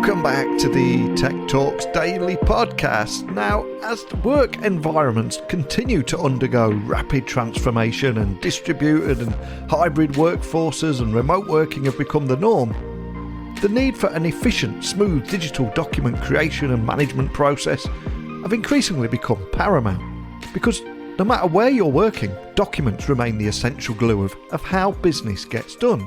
Welcome back to the Tech Talks Daily podcast. Now, as work environments continue to undergo rapid transformation and distributed and hybrid workforces and remote working have become the norm, the need for an efficient, smooth digital document creation and management process have increasingly become paramount. Because no matter where you're working, documents remain the essential glue of how business gets done.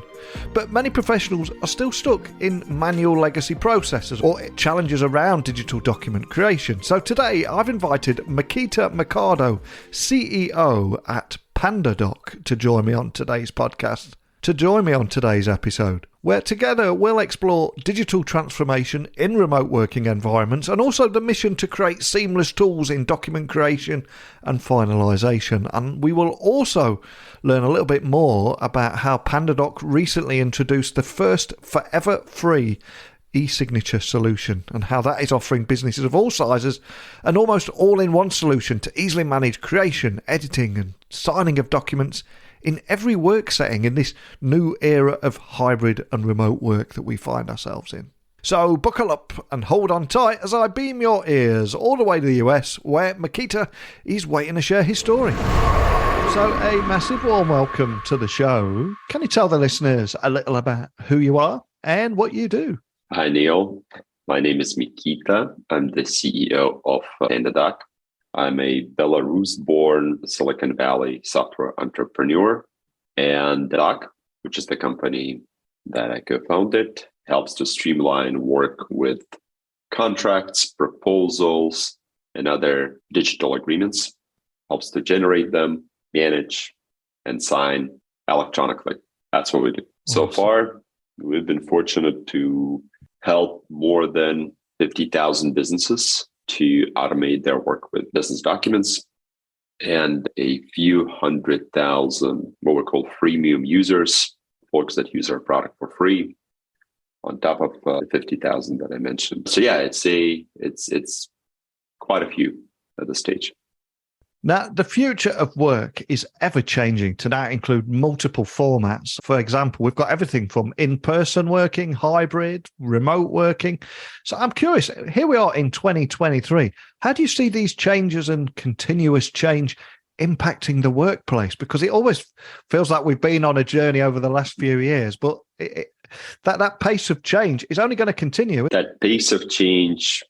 But many professionals are still stuck in manual legacy processes or challenges around digital document creation. So today I've invited Mikita Mikado, CEO at Panda Doc, to join me on today's podcast. To join me on today's episode, where together we'll explore digital transformation in remote working environments and also the mission to create seamless tools in document creation and finalization. And we will also learn a little bit more about how PandaDoc recently introduced the first forever free eSignature solution and how that is offering businesses of all sizes an almost all-in-one solution to easily manage creation, editing and signing of documents in every work setting in this new era of hybrid and remote work that we find ourselves in. So buckle up and hold on tight as I beam your ears all the way to the US, where Mikita is waiting to share his story. So a massive warm welcome to the show. Can you tell the listeners a little about who you are and what you do? Hi, Neil. My name is Mikita. I'm the CEO of PandaDoc. I'm a Belarus-born Silicon Valley software entrepreneur, and Doc, which is the company that I co-founded, helps to streamline work with contracts, proposals, and other digital agreements, helps to generate them, manage, and sign electronically. That's what we do. So far, we've been fortunate to help more than 50,000 businesses to automate their work with business documents, and a few 100,000 what we call freemium users, folks that use our product for free, on top of 50,000 that I mentioned. So yeah, it's quite a few at this stage. Now, the future of work is ever-changing to now include multiple formats. For example, we've got everything from in-person working, hybrid, remote working. So I'm curious, here we are in 2023. How do you see these changes and continuous change impacting the workplace? Because it always feels like we've been on a journey over the last few years, but that pace of change is only going to continue. That pace of change,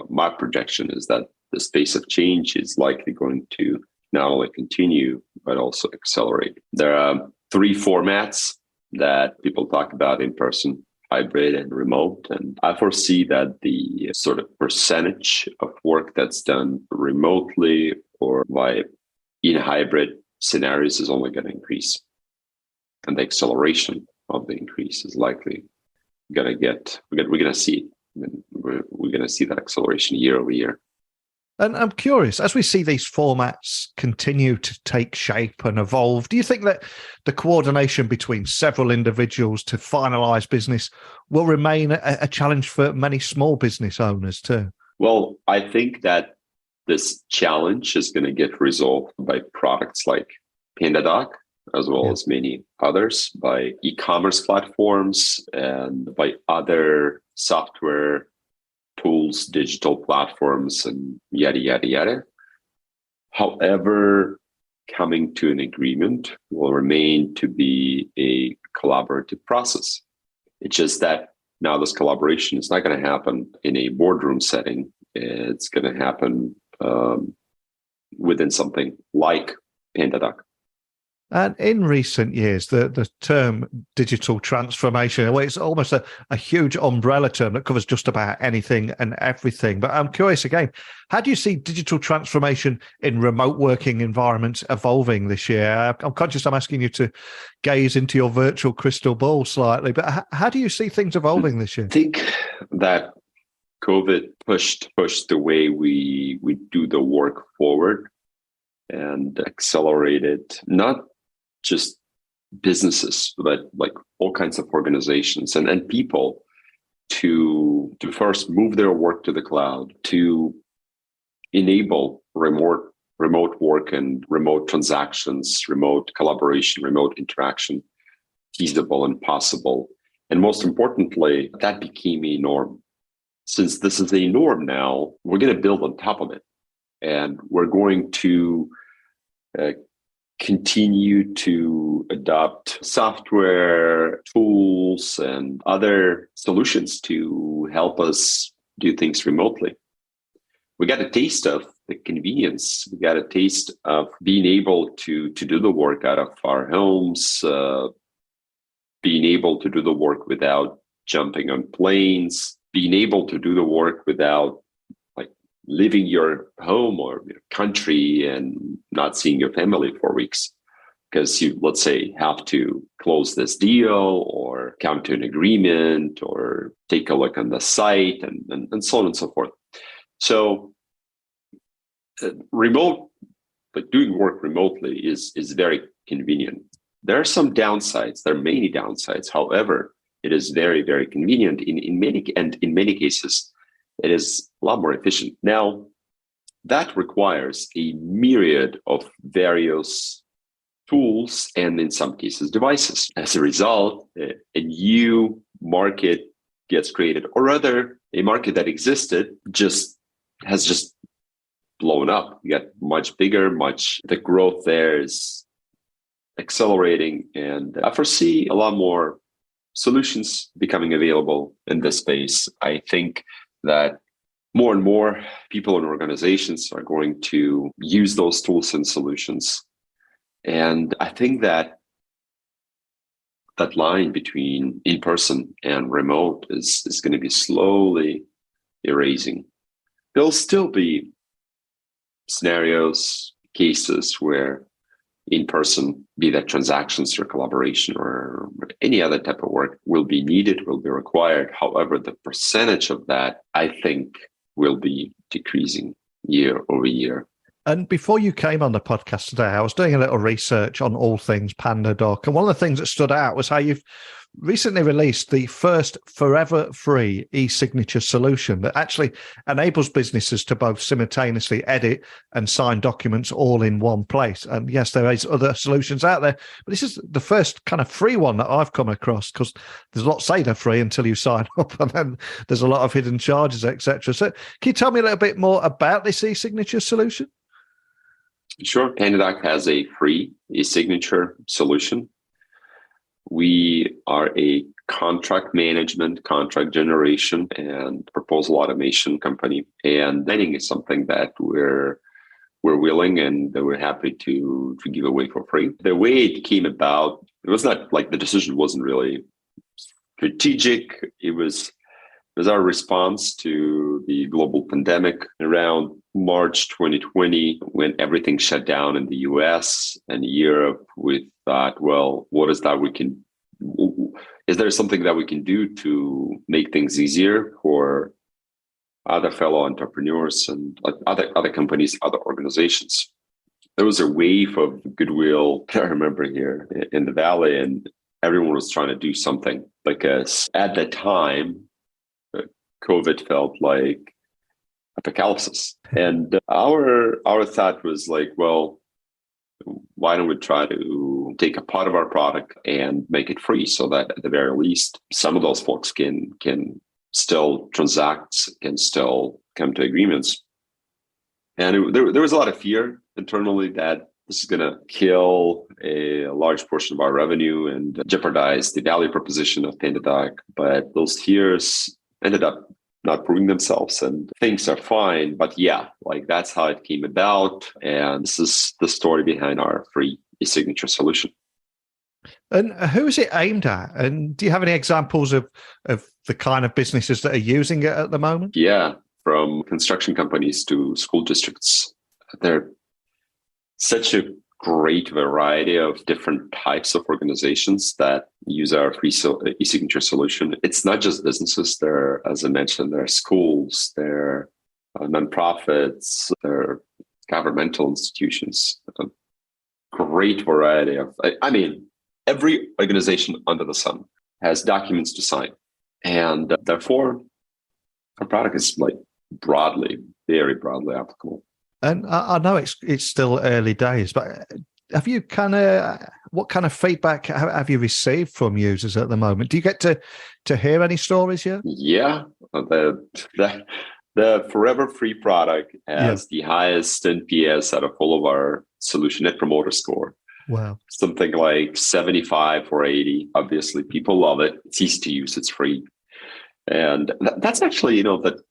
my projection is that this pace of change is likely going to not only continue, but also accelerate. There are three formats that people talk about: in-person, hybrid, and remote. And I foresee that the sort of percentage of work that's done remotely or in hybrid scenarios is only going to increase. And the acceleration of the increase is likely going to we're going to see it. We're going to see that acceleration year over year. And I'm curious, as we see these formats continue to take shape and evolve, do you think that the coordination between several individuals to finalize business will remain a challenge for many small business owners too? Well, I think that this challenge is going to get resolved by products like PandaDoc, as well as many others, by e-commerce platforms and by other software tools, digital platforms, and yada, yada, yada. However, coming to an agreement will remain to be a collaborative process. It's just that now this collaboration is not going to happen in a boardroom setting. It's going to happen within something like PandaDoc. And in recent years, the term digital transformation, well, it's almost a huge umbrella term that covers just about anything and everything. But I'm curious again, how do you see digital transformation in remote working environments evolving this year? I'm conscious I'm asking you to gaze into your virtual crystal ball slightly, but how do you see things evolving this year? I think that COVID pushed the way we do the work forward and accelerated not just businesses, but like all kinds of organizations and people to first move their work to the cloud, to enable remote work and remote transactions, remote collaboration, remote interaction, feasible and possible. And most importantly, that became a norm. since this is a norm now, we're going to build on top of it. And we're going to continue to adopt software, tools, and other solutions to help us do things remotely. We got a taste of the convenience. We got a taste of being able to do the work out of our homes, being able to do the work without jumping on planes, being able to do the work without leaving your home or your country and not seeing your family for weeks because you, let's say, have to close this deal or come to an agreement or take a look on the site and so on and so forth. So remote, but doing work remotely is very convenient. There are some downsides. There are many downsides. However, it is very, very convenient. In many cases, it is a lot more efficient. Now, that requires a myriad of various tools and, in some cases, devices. As a result, a new market gets created, or rather, a market that existed has just blown up. You get much bigger, the growth there is accelerating, and I foresee a lot more solutions becoming available in this space. I think that more and more people and organizations are going to use those tools and solutions. And I think that line between in-person and remote is going to be slowly erasing. There'll still be scenarios, cases where in-person, be that transactions or collaboration or any other type of work, will be needed, will be required. However, the percentage of that, I think, will be decreasing year over year. And before you came on the podcast today, I was doing a little research on all things PandaDoc. And one of the things that stood out was how you've recently released the first forever free e-signature solution that actually enables businesses to both simultaneously edit and sign documents all in one place. And yes, there is other solutions out there, but this is the first kind of free one that I've come across, because there's a lot say they're free until you sign up, and then there's a lot of hidden charges, etc. So can you tell me a little bit more about this e-signature solution? Sure. PandaDoc has a free e-signature solution. We are a contract management, contract generation, and proposal automation company. And signing is something that we're willing and that we're happy to give away for free. The way it came about, it was not like the decision wasn't really strategic. It was our response to the global pandemic around March 2020, when everything shut down in the US and Europe. We thought, well, what is that is there something that we can do to make things easier for other fellow entrepreneurs and other companies, other organizations? There was a wave of goodwill, I remember, here in the Valley, and everyone was trying to do something, because at the time, COVID felt like apocalypse. And our thought was like, well, why don't we try to take a part of our product and make it free, so that at the very least, some of those folks can still transact, can still come to agreements. And there was a lot of fear internally that this is going to kill a large portion of our revenue and jeopardize the value proposition of PandaDoc. But those fears ended up not proving themselves, and things are fine. But yeah, like that's how it came about. And this is the story behind our free e-signature solution. And who is it aimed at? And do you have any examples of the kind of businesses that are using it at the moment? Yeah, from construction companies to school districts. There are such a great variety of different types of organizations that use our free e-signature solution. It's not just businesses. There, as I mentioned, there are schools, there are nonprofits, there are governmental institutions. A great variety of, every organization under the sun has documents to sign. And therefore, our product is very broadly applicable. And I know it's still early days, but have you what kind of feedback have you received from users at the moment? Do you get to hear any stories yet? Yeah, the Forever Free product has the highest NPS out of all of our solution Net Promoter Score. Wow. Something like 75 or 80. Obviously, people love it. It's easy to use. It's free. And that's actually, the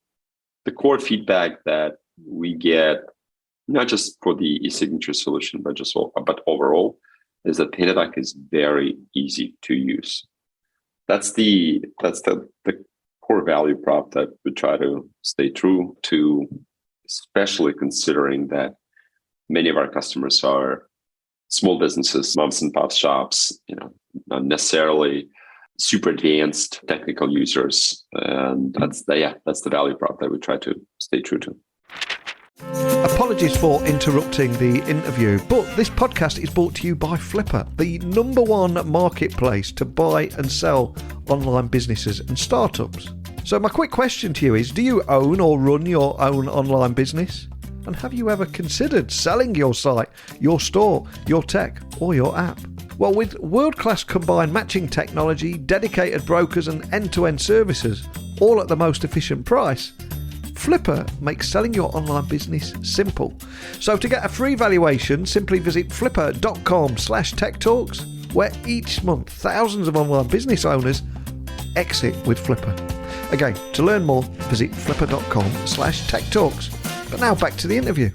core feedback that we get, not just for the eSignature solution, but overall, is that PandaDoc is very easy to use. That's the core value prop that we try to stay true to, especially considering that many of our customers are small businesses, moms and pop shops, not necessarily super advanced technical users. And that's the value prop that we try to stay true to. Apologies for interrupting the interview, but this podcast is brought to you by Flipper, the #1 marketplace to buy and sell online businesses and startups. So my quick question to you is, do you own or run your own online business? And have you ever considered selling your site, your store, your tech, or your app? Well, with world-class combined matching technology, dedicated brokers, and end-to-end services, all at the most efficient price, Flipper makes selling your online business simple. So to get a free valuation, simply visit flipper.com/techtalks, where each month thousands of online business owners exit with Flipper. Again, to learn more, visit flipper.com/techtalks. But now back to the interview.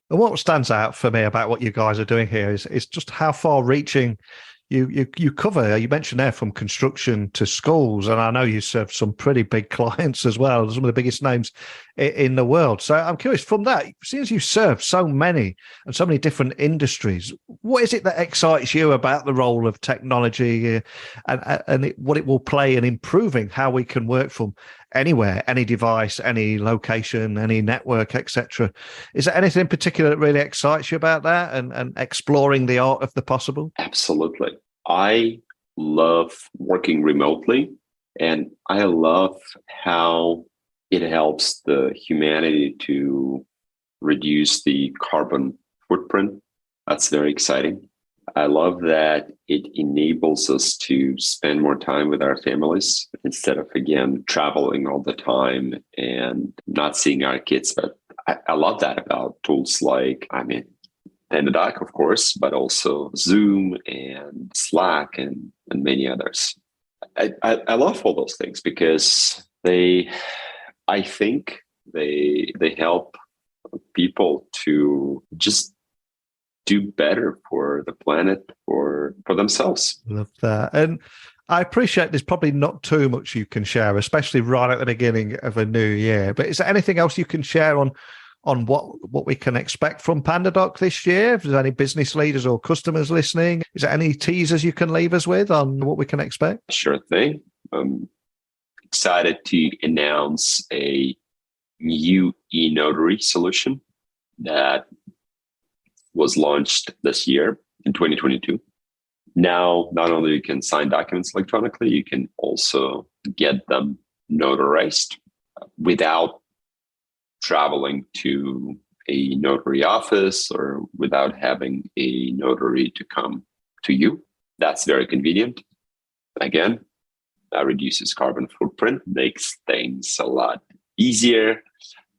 And what stands out for me about what you guys are doing here is just how far-reaching you cover. You mentioned there from construction to schools, and I know you serve some pretty big clients as well, some of the biggest names in the world. So I'm curious, from that, since you serve so many and so many different industries, what is it that excites you about the role of technology and what it will play in improving how we can work from anywhere, any device, any location, any network, etc.? Is there anything in particular that really excites you about that and exploring the art of the possible? Absolutely. I love working remotely, and I love how it helps the humanity to reduce the carbon footprint. That's very exciting. I love that it enables us to spend more time with our families instead of, again, traveling all the time and not seeing our kids. But I love that about tools like, PandaDoc, of course, but also Zoom and Slack and many others. I love all those things because I think they help people to just do better for the planet, for themselves. Love that. And I appreciate there's probably not too much you can share, especially right at the beginning of a new year. But is there anything else you can share on what we can expect from PandaDoc this year? If there's any business leaders or customers listening, is there any teasers you can leave us with on what we can expect? Sure thing. I'm excited to announce a new e-notary solution that was launched this year in 2022. Now, not only you can sign documents electronically, you can also get them notarized without traveling to a notary office or without having a notary to come to you. That's very convenient. Again, that reduces carbon footprint, makes things a lot easier,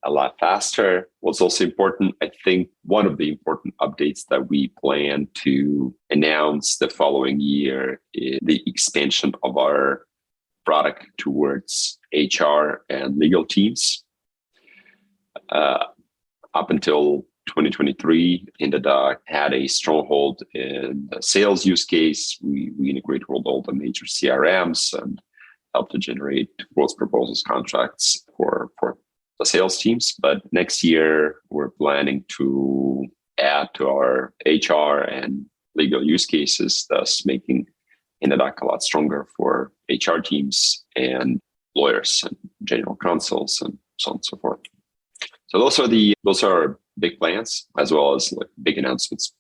a lot faster. What's also important, I think one of the important updates that we plan to announce the following year is the expansion of our product towards HR and legal teams. Up until 2023, PandaDoc had a stronghold in the sales use case. We integrated with all the major CRMs and helped to generate quotes, proposals, contracts for the sales teams. But next year, we're planning to add to our HR and legal use cases, thus making PandaDoc a lot stronger for HR teams and lawyers and general counsels and so on and so forth. So those are big plans as well as big announcements.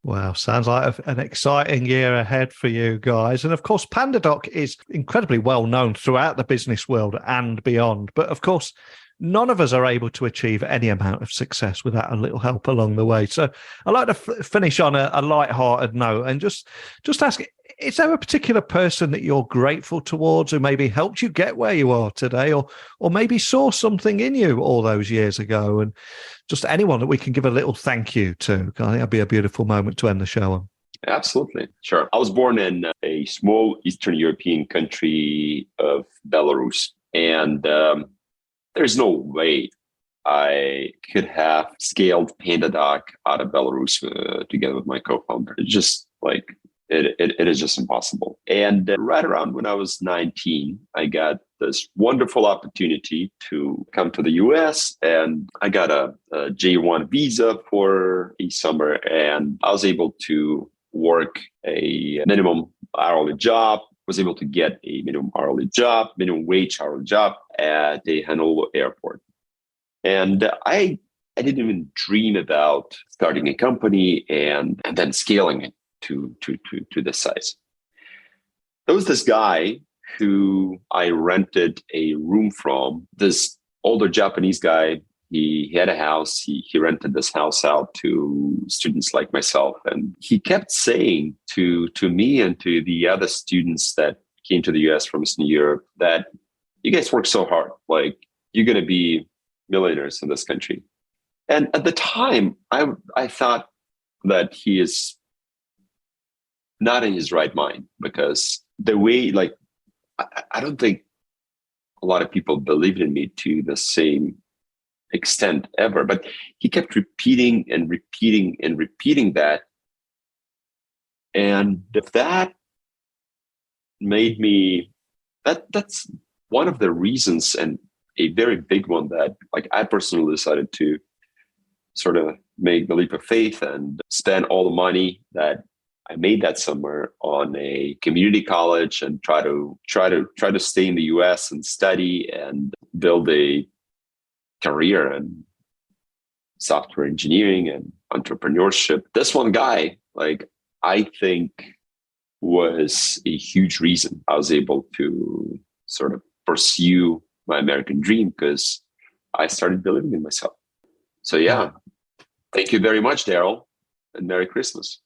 Wow, sounds like an exciting year ahead for you guys. And of course, PandaDoc is incredibly well known throughout the business world and beyond. But of course, none of us are able to achieve any amount of success without a little help along the way. So I'd like to finish on a light-hearted note and just ask, is there a particular person that you're grateful towards who maybe helped you get where you are today, or maybe saw something in you all those years ago? And just anyone that we can give a little thank you to. I think that'd be a beautiful moment to end the show on. Absolutely. Sure. I was born in a small Eastern European country of Belarus. And there's no way I could have scaled PandaDoc out of Belarus together with my co-founder. It's just like, it is just impossible. And right around when I was 19, I got this wonderful opportunity to come to the US, and I got a J1 visa for a summer, and I was able to work a minimum hourly job, was able to get a minimum wage hourly job at a Honolulu airport. And I didn't even dream about starting a company and then scaling it to this size. There was this guy who I rented a room from, this older Japanese guy. He had a house. He rented this house out to students like myself. And he kept saying to me and to the other students that came to the US from Eastern Europe that you guys work so hard. Like, you're going to be millionaires in this country. And at the time, I thought that he is not in his right mind, because the way, like, I don't think a lot of people believed in me to the same extent ever, but he kept repeating and repeating and repeating that. And that made me, that's one of the reasons, and a very big one, that like I personally decided to sort of make the leap of faith and spend all the money that I made that summer on a community college and try to stay in the US and study and build a career in software engineering and entrepreneurship. This one guy, like, I think was a huge reason I was able to sort of pursue my American dream, because I started believing in myself. So yeah, thank you very much, Daryl, and Merry Christmas.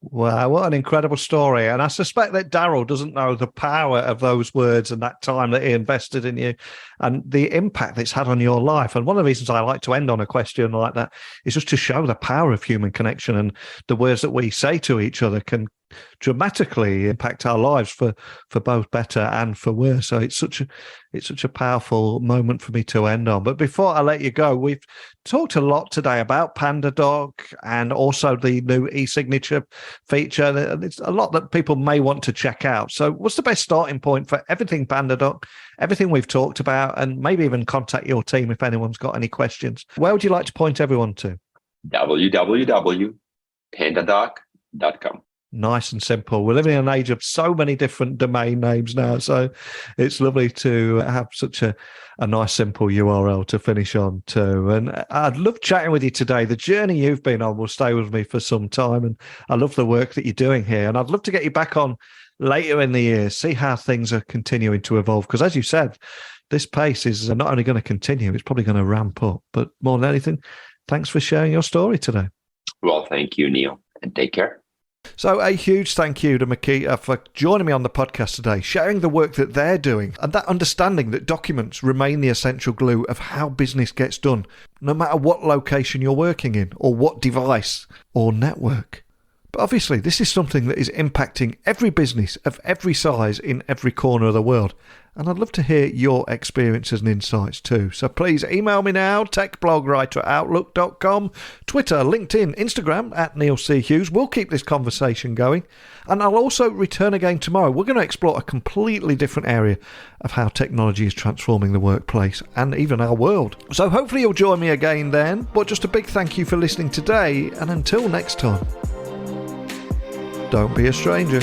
Wow, what an incredible story. And I suspect that Daryl doesn't know the power of those words and that time that he invested in you and the impact it's had on your life. And one of the reasons I like to end on a question like that is just to show the power of human connection, and the words that we say to each other can dramatically impact our lives for both better and for worse. So it's such a powerful moment for me to end on. But before I let you go, we've talked a lot today about PandaDoc and also the new eSignature feature. It's a lot that people may want to check out. So what's the best starting point for everything PandaDoc, everything we've talked about, and maybe even contact your team if anyone's got any questions? Where would you like to point everyone to? www.pandadoc.com. Nice and simple. We're living in an age of so many different domain names now, so it's lovely to have such a nice simple URL to finish on too. And I'd love chatting with you today. The journey you've been on will stay with me for some time, and I love the work that you're doing here. And I'd love to get you back on later in the year, see how things are continuing to evolve, because as you said, this pace is not only going to continue, it's probably going to ramp up. But more than anything, thanks for sharing your story today. Well, thank you, Neil, and take care. So a huge thank you to Mikita for joining me on the podcast today, sharing the work that they're doing and that understanding that documents remain the essential glue of how business gets done, no matter what location you're working in or what device or network. But obviously, this is something that is impacting every business of every size in every corner of the world. And I'd love to hear your experiences and insights too. So please email me now, techblogwriter@outlook.com, Twitter, LinkedIn, Instagram @NeilC.Hughes. We'll keep this conversation going. And I'll also return again tomorrow. We're going to explore a completely different area of how technology is transforming the workplace and even our world. So hopefully you'll join me again then. But just a big thank you for listening today. And until next time, don't be a stranger.